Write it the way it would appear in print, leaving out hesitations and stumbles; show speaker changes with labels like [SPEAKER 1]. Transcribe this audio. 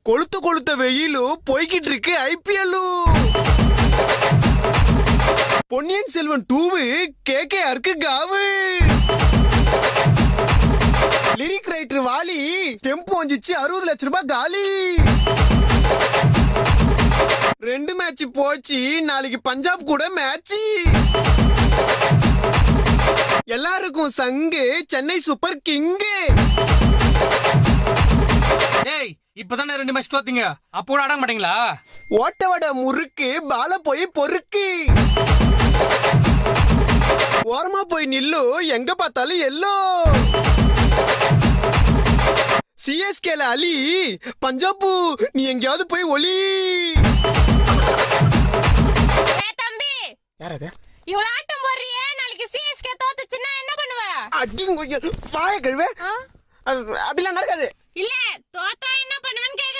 [SPEAKER 1] கொளுத்த கொளுத்த வெயிலும் போய்கிட்டு இருக்கு ஐபிஎல். பொன்னியின் செல்வன் 2 கேகேஆருக்கு காவு. லிரிக் ரைட்டர் வாலி ஸ்டெம்ப் வந்துச்சு 60 லட்சம் ரூபாய் காலி. 2 மேட்ச் போச்சு, நாளைக்கு பஞ்சாப் கூட மேட்ச். எல்லாருக்கும் சங்கு சென்னை சூப்பர் கிங்கு.
[SPEAKER 2] ஏய் இப்பதானே 2 மேட்ச் தோத்தீங்க, அப்போ கூட ஆட மாட்டீங்களா?
[SPEAKER 1] ஓட்ட வட முறுக்கு பால போய் பொறுக்கு. ஓரமா போய் நில்லு, எங்க பார்த்தாலும் எல்லோ. சிஎஸ்கேல அலி, பஞ்சாபு நீ எங்கயாவது போய் ஒலி.
[SPEAKER 3] தம்பி
[SPEAKER 1] யாரது?
[SPEAKER 3] இவ்வளவு ஆட்டம் போடுறியே, நாளைக்கு சிஎஸ்கே தோத்துச்சுன்னா என்ன பண்ணுவ?
[SPEAKER 1] அடிங்க வாய கழுவே. அப்படிலாம் நடக்காது.
[SPEAKER 3] இல்ல தோத்தா என்ன பண்ணுவேன்னு கேக்குறேன்.